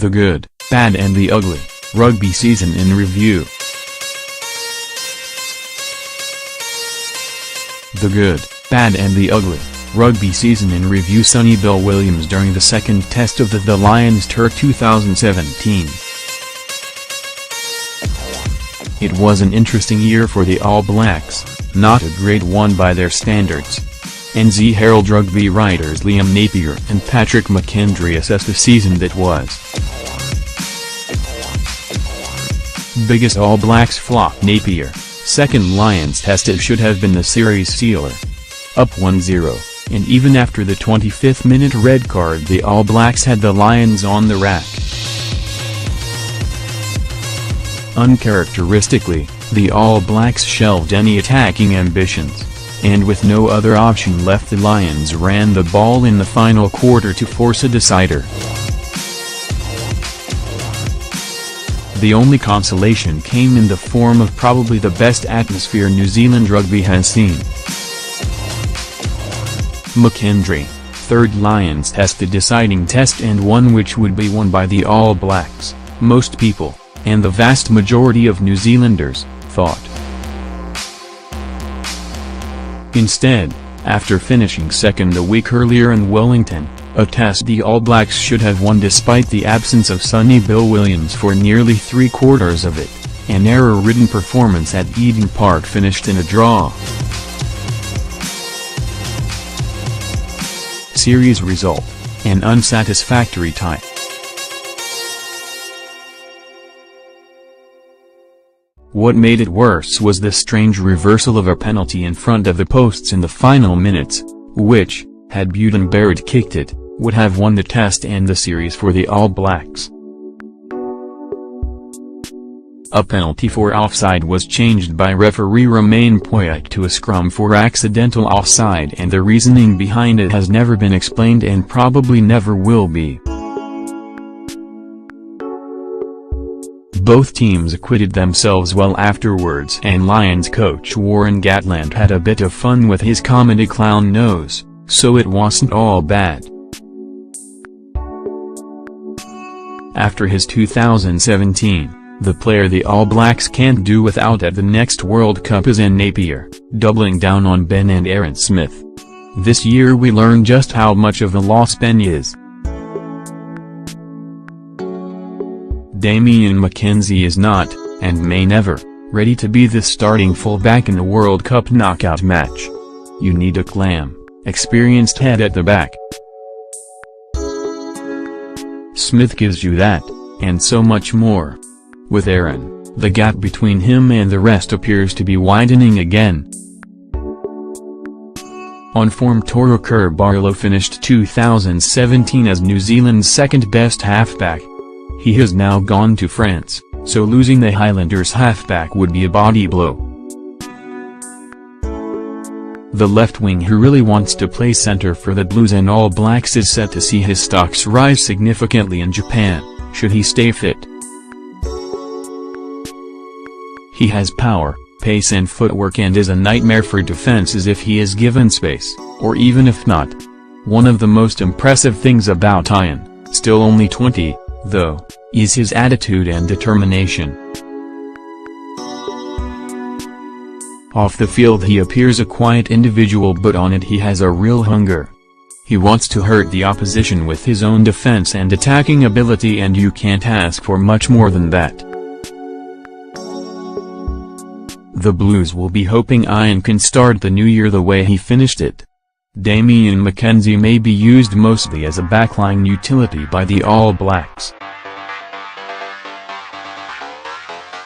The Good, Bad and the Ugly, Rugby Season in Review. The Good, Bad and the Ugly, Rugby Season in Review. Sonny Bill Williams during the second test of the Lions Tour 2017. It was an interesting year for the All Blacks, not a great one by their standards. NZ Herald Rugby writers Liam Napier and Patrick McKendry assessed the season that was. Biggest All Blacks flop. Napier, second Lions test. It should have been the series sealer. Up 1-0, and even after the 25th minute red card the All Blacks had the Lions on the rack. Uncharacteristically, the All Blacks shelved any attacking ambitions, and with no other option left the Lions ran the ball in the final quarter to force a decider. The only consolation came in the form of probably the best atmosphere New Zealand rugby has seen. McKendry, third Lions test, the deciding test and one which would be won by the All Blacks, most people, and the vast majority of New Zealanders, thought. Instead, after finishing second a week earlier in Wellington, a test the All Blacks should have won despite the absence of Sonny Bill Williams for nearly 3/4 of it, an error-ridden performance at Eden Park finished in a draw. Series result, an unsatisfactory tie. What made it worse was the strange reversal of a penalty in front of the posts in the final minutes, which, had Barrett kicked it, would have won the test and the series for the All Blacks. A penalty for offside was changed by referee Romain Poyet to a scrum for accidental offside, and the reasoning behind it has never been explained and probably never will be. Both teams acquitted themselves well afterwards, and Lions coach Warren Gatland had a bit of fun with his comedy clown nose, so it wasn't all bad. After his 2017, the player the All Blacks can't do without at the next World Cup is Ian Napier, doubling down on Ben and Aaron Smith. This year we learned just how much of a loss Ben is. Damian McKenzie is not, and may never, ready to be the starting fullback in a World Cup knockout match. You need a calm, experienced head at the back. Smith gives you that, and so much more. With Aaron, the gap between him and the rest appears to be widening again. On form, Toro Barlow finished 2017 as New Zealand's second-best halfback. He has now gone to France, so losing the Highlanders halfback would be a body blow. The left wing who really wants to play centre for the Blues and All Blacks is set to see his stocks rise significantly in Japan, should he stay fit. He has power, pace and footwork and is a nightmare for defenses if he is given space, or even if not. One of the most impressive things about Ian, still only 20, though, is his attitude and determination. Off the field he appears a quiet individual, but on it he has a real hunger. He wants to hurt the opposition with his own defense and attacking ability, and you can't ask for much more than that. The Blues will be hoping Ian can start the new year the way he finished it. Damian McKenzie may be used mostly as a backline utility by the All Blacks.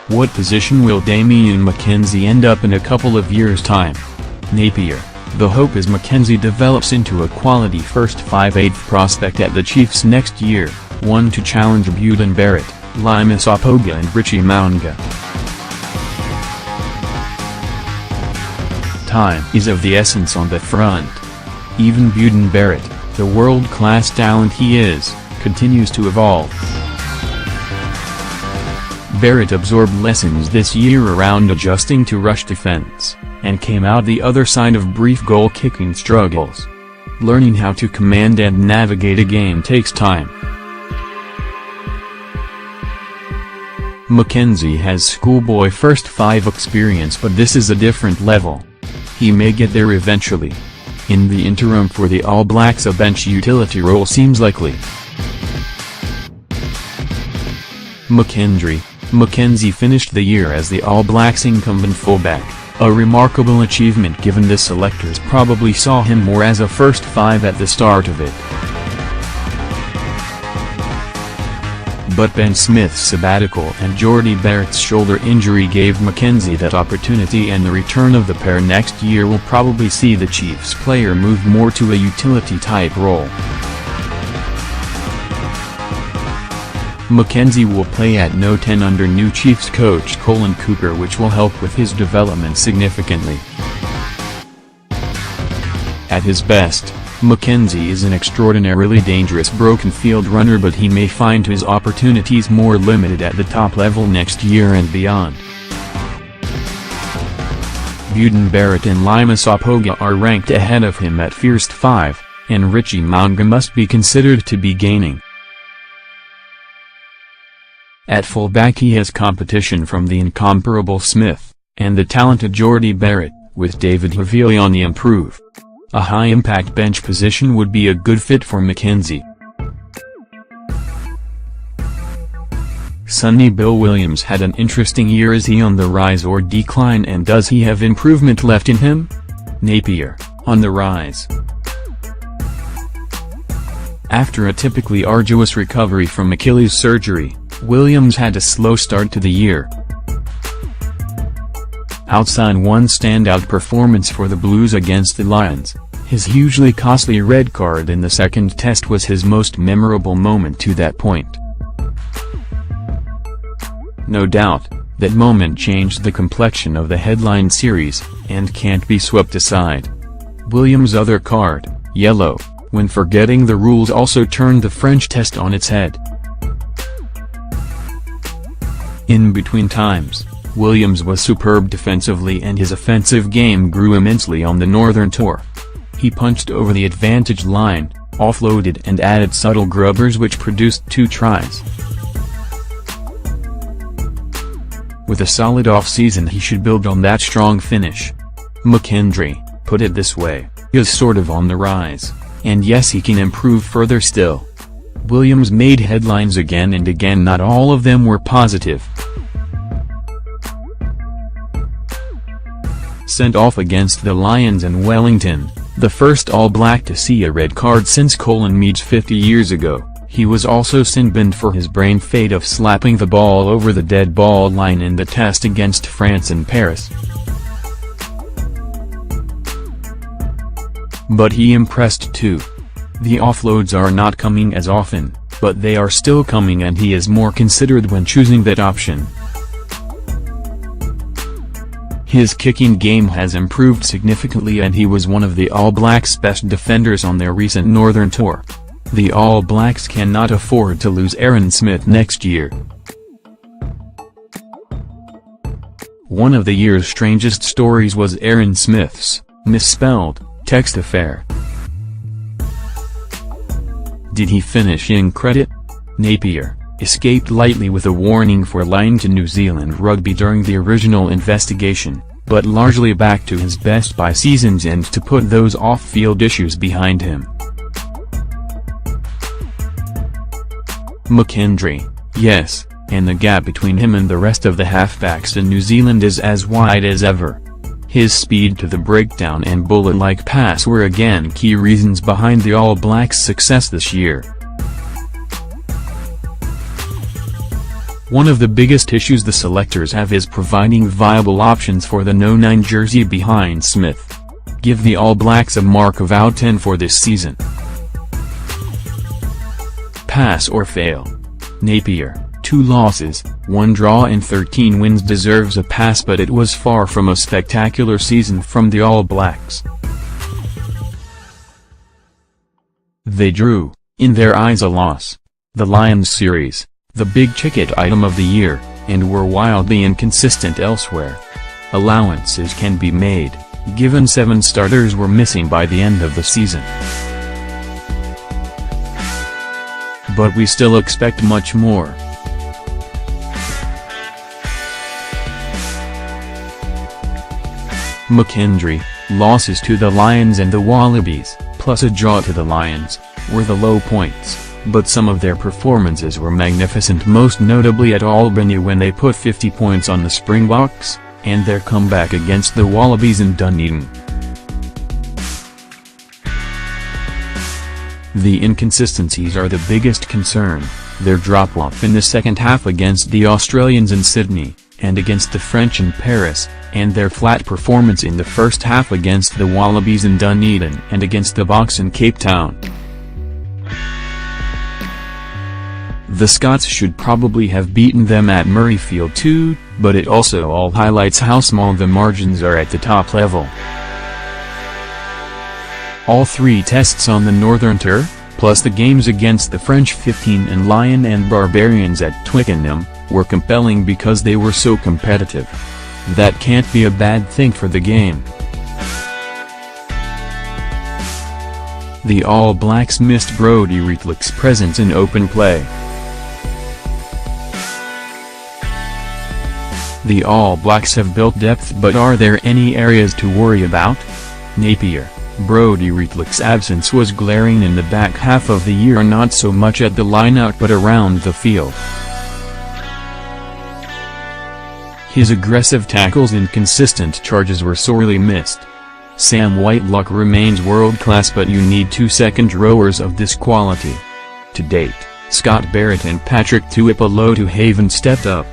What position will Damian McKenzie end up in a couple of years' time? Napier, the hope is McKenzie develops into a quality first 5/8 prospect at the Chiefs next year, one to challenge Barrett, Limas Opoga and Richie Mounga. Time is of the essence on the front. Even Barrett, the world-class talent he is, continues to evolve. Barrett absorbed lessons this year around adjusting to rush defense, and came out the other side of brief goal-kicking struggles. Learning how to command and navigate a game takes time. Mackenzie has schoolboy first five experience, but this is a different level. He may get there eventually. In the interim for the All Blacks, a bench utility role seems likely. Mackenzie finished the year as the All Blacks' incumbent fullback, a remarkable achievement given the selectors probably saw him more as a first five at the start of it. But Ben Smith's sabbatical and Jordie Barrett's shoulder injury gave Mackenzie that opportunity, and the return of the pair next year will probably see the Chiefs player move more to a utility-type role. Mackenzie will play at No. 10 under new Chiefs coach Colin Cooper, which will help with his development significantly. At his best, Mackenzie is an extraordinarily dangerous broken field runner, but he may find his opportunities more limited at the top level next year and beyond. Beauden Barrett and Lima Sopoga are ranked ahead of him at first five, and Richie Mounga must be considered to be gaining. At fullback he has competition from the incomparable Smith, and the talented Jordie Barrett, with David Havili on the improve. A high-impact bench position would be a good fit for Mackenzie. Sonny Bill Williams had an interesting year. Is he on the rise or decline, and does he have improvement left in him? Napier, on the rise. After a typically arduous recovery from Achilles surgery, Williams had a slow start to the year. Outside one standout performance for the Blues against the Lions, his hugely costly red card in the second test was his most memorable moment to that point. No doubt, that moment changed the complexion of the headline series, and can't be swept aside. Williams' other card, yellow, when forgetting the rules, also turned the French test on its head. In between times, Williams was superb defensively, and his offensive game grew immensely on the Northern Tour. He punched over the advantage line, offloaded and added subtle grubbers which produced 2 tries. With a solid off-season he should build on that strong finish. Mackenzie, put it this way, is sort of on the rise, and yes, he can improve further still. Williams made headlines again and again, not all of them were positive. Sent off against the Lions in Wellington, the first All Black to see a red card since Colin Meads 50 years ago, he was also sin-binned for his brain fade of slapping the ball over the dead ball line in the test against France in Paris. But he impressed too. The offloads are not coming as often, but they are still coming, and he is more considered when choosing that option. His kicking game has improved significantly, and he was one of the All Blacks' best defenders on their recent Northern Tour. The All Blacks cannot afford to lose Aaron Smith next year. One of the year's strangest stories was Aaron Smith's misspelled text affair. Did he finish in credit? Napier escaped lightly with a warning for lying to New Zealand Rugby during the original investigation, but largely back to his best by season's end to put those off-field issues behind him. Mackenzie, yes, and the gap between him and the rest of the halfbacks in New Zealand is as wide as ever. His speed to the breakdown and bullet-like pass were again key reasons behind the All Blacks' success this year. One of the biggest issues the selectors have is providing viable options for the No. 9 jersey behind Smith. Give the All Blacks a mark of out 10 for this season. Pass or fail. Napier, 2 losses, 1 draw and 13 wins, deserves a pass, but it was far from a spectacular season from the All Blacks. They drew, in their eyes, a loss. The Lions series, the big-ticket item of the year, and were wildly inconsistent elsewhere. Allowances can be made, given 7 starters were missing by the end of the season. But we still expect much more. McKendry, losses to the Lions and the Wallabies, plus a draw to the Lions, were the low points, but some of their performances were magnificent, most notably at Albany when they put 50 points on the Springboks, and their comeback against the Wallabies in Dunedin. The inconsistencies are the biggest concern, their drop-off in the second half against the Australians in Sydney, and against the French in Paris, and their flat performance in the first half against the Wallabies in Dunedin and against the Boks in Cape Town. The Scots should probably have beaten them at Murrayfield too, but it also all highlights how small the margins are at the top level. All three tests on the Northern Turf, plus the games against the French 15 and Lion and Barbarians at Twickenham, were compelling because they were so competitive. That can't be a bad thing for the game. The All Blacks missed Brodie Reitlick's presence in open play. The All Blacks have built depth, but are there any areas to worry about? Napier, Brodie Reitlick's absence was glaring in the back half of the year, not so much at the line-out but around the field. His aggressive tackles and consistent charges were sorely missed. Sam Whitelock remains world-class, but you need two second-rowers of this quality. To date, Scott Barrett and Patrick Tuipulotu-Haven stepped up.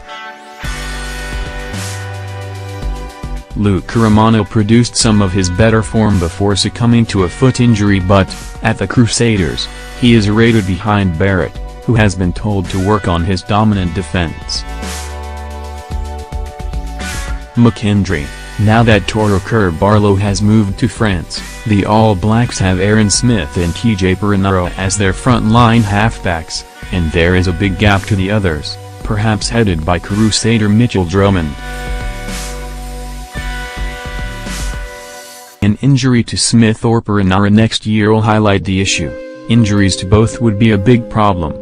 Luke Romano produced some of his better form before succumbing to a foot injury, but, at the Crusaders, he is rated behind Barrett, who has been told to work on his dominant defense. McKendry, now that Toro Kerr-Barlow has moved to France, the All Blacks have Aaron Smith and TJ Perinaro as their front-line halfbacks, and there is a big gap to the others, perhaps headed by Crusader Mitchell Drummond. An injury to Smith or Perinaro next year will highlight the issue. Injuries to both would be a big problem.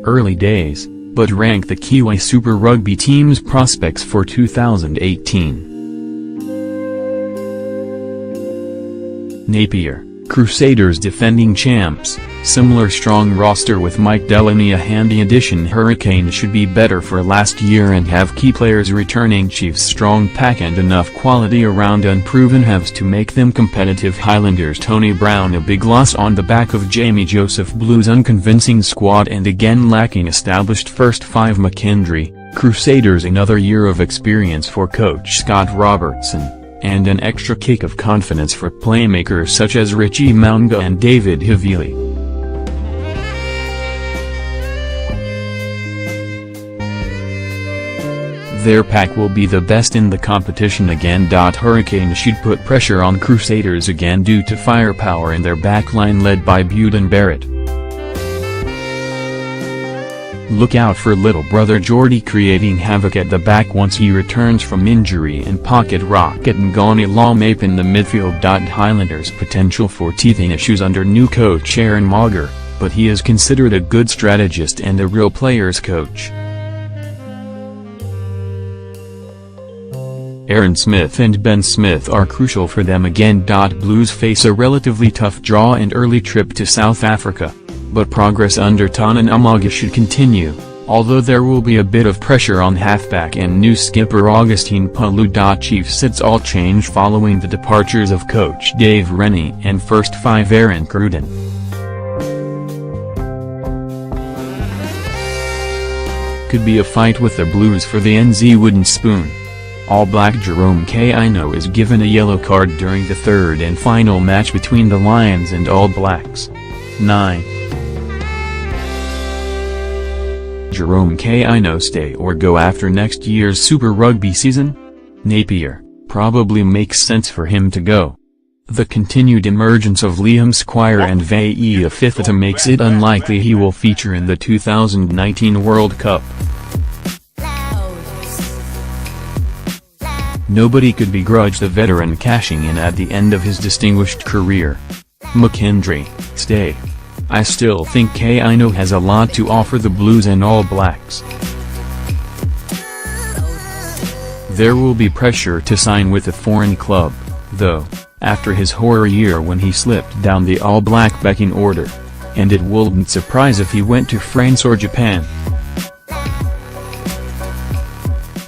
Early days, but rank the Kiwi Super Rugby team's prospects for 2018. Napier, Crusaders defending champs, similar strong roster with Mike Delaney a handy addition. Hurricanes should be better for last year and have key players returning. Chiefs strong pack and enough quality around unproven halves to make them competitive. Highlanders Tony Brown a big loss on the back of Jamie Joseph Blues unconvincing squad and again lacking established first five. McKendry, Crusaders another year of experience for coach Scott Robertson, and an extra kick of confidence for playmakers such as Richie Mounga and David Havili. Their pack will be the best in the competition again. Hurricanes should put pressure on Crusaders again due to firepower in their backline led by Beauden Barrett. Look out for little brother Geordie creating havoc at the back once he returns from injury, and pocket rocket Ngani Lamape in the midfield. Highlanders potential for teething issues under new coach Aaron Mauger, but he is considered a good strategist and a real players coach. Aaron Smith and Ben Smith are crucial for them again. Blues face a relatively tough draw and early trip to South Africa, but progress under Tanan Umaga should continue, although there will be a bit of pressure on halfback and new skipper Augustine Palu. Chiefs sits all change following the departures of coach Dave Rennie and first five Aaron Cruden. Could be a fight with the Blues for the NZ wooden spoon. All Black Jerome Kaino is given a yellow card during the third and final match between the Lions and All Blacks. 9. Jerome Kaino stay or go after next year's Super Rugby season? Napier, probably makes sense for him to go. The continued emergence of Liam Squire and Vaea Fifita makes it unlikely he will feature in the 2019 World Cup. Nobody could begrudge the veteran cashing in at the end of his distinguished career. McKendry, stay. I still think Kaino has a lot to offer the Blues and All Blacks. There will be pressure to sign with a foreign club, though, after his horror year when he slipped down the all-black pecking order. And it wouldn't surprise if he went to France or Japan.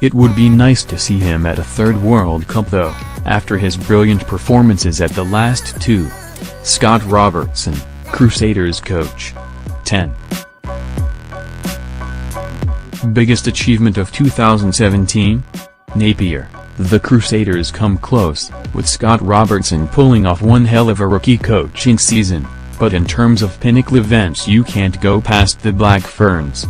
It would be nice to see him at a third World Cup though, after his brilliant performances at the last two. Scott Robertson, Crusaders coach. 10. Biggest achievement of 2017? Napier. The Crusaders come close, with Scott Robertson pulling off one hell of a rookie coaching season, but in terms of pinnacle events you can't go past the Black Ferns.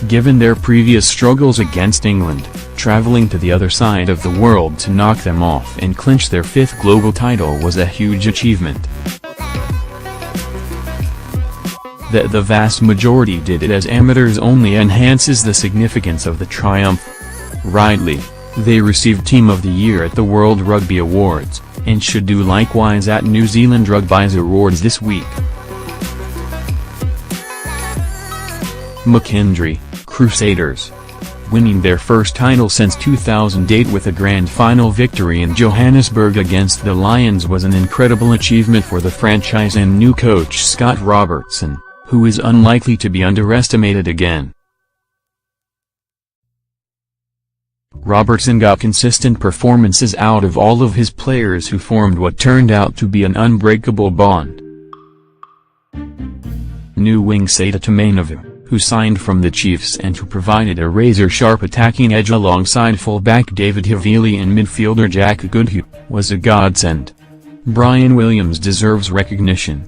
Given their previous struggles against England, traveling to the other side of the world to knock them off and clinch their 5th global title was a huge achievement. That the vast majority did it as amateurs only enhances the significance of the triumph. Rightly, they received Team of the Year at the World Rugby Awards, and should do likewise at New Zealand Rugby's awards this week. McKendry, Crusaders. Winning their first title since 2008 with a grand final victory in Johannesburg against the Lions was an incredible achievement for the franchise and new coach Scott Robertson, who is unlikely to be underestimated again. Robertson got consistent performances out of all of his players who formed what turned out to be an unbreakable bond. New wing Sata Tumainova, who signed from the Chiefs and who provided a razor-sharp attacking edge alongside fullback David Havili and midfielder Jack Goodhue, was a godsend. Brian Williams deserves recognition.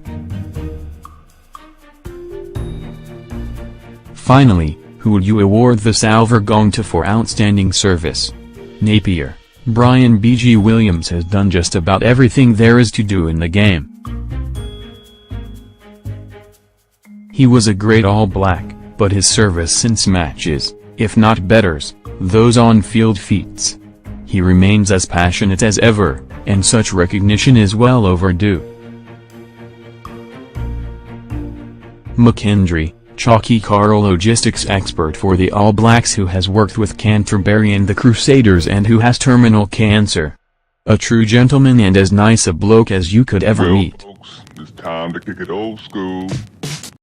Finally, who would you award the Salver Gong to for outstanding service? Napier. Brian B.G. Williams has done just about everything there is to do in the game. He was a great All-Black, but his service since matches, if not betters, those on-field feats. He remains as passionate as ever, and such recognition is well overdue. McKendry. Chalky Carl, logistics expert for the All Blacks who has worked with Canterbury and the Crusaders and who has terminal cancer. A true gentleman and as nice a bloke as you could ever meet. Folks, it's time to kick it old school.